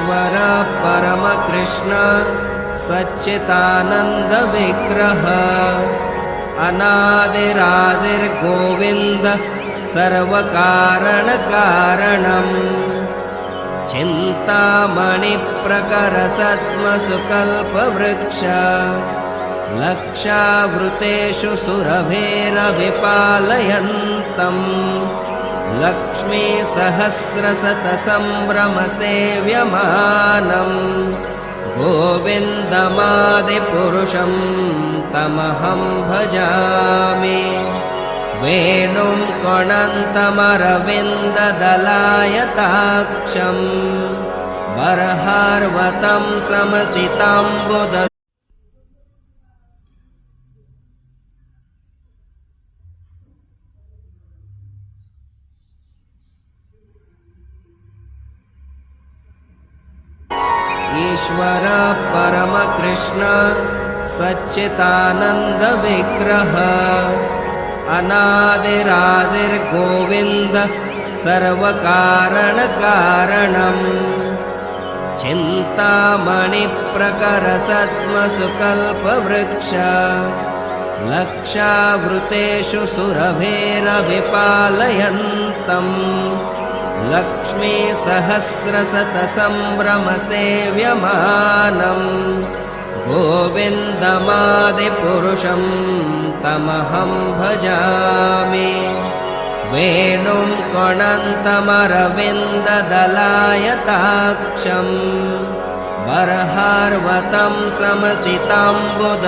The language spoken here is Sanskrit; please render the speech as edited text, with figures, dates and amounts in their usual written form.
ईश्वर परमकृष्ण सच्चिदानंद विग्रह अनादिरादिर्गोविंद सर्वकारण कारणम् चिंतामणि प्रकर सद्मसुकल्पवृक्ष लक्षावृतेषु सुरभेरविपालयन्तम् लक्ष्मी सहस्रशतसंभ्रमसेव्यमानम् गोविन्दमादिपुरुषं तमहं भजामि वेणुं कोणन्तमरविन्ददलायताक्षं बर्हार्वतं समसिताम्बुद ईश्वर परमकृष्ण सच्चिदानंद विग्रह अनादिरादिर्गोविंद सर्वकारण कारणम् चिंतामणि प्रकर सद्मसुकल्पवृक्ष लक्षावृतेषु सुरभेरविपालयन्तम् लक्ष्मी सहस्रशतसंभ्रमसेव्यमानम् गोविन्दमादिपुरुषं तमहं भजामि वेणुं कोणन्तमरविन्ददलायताक्षं बर्हार्वतं समसिताम्बुद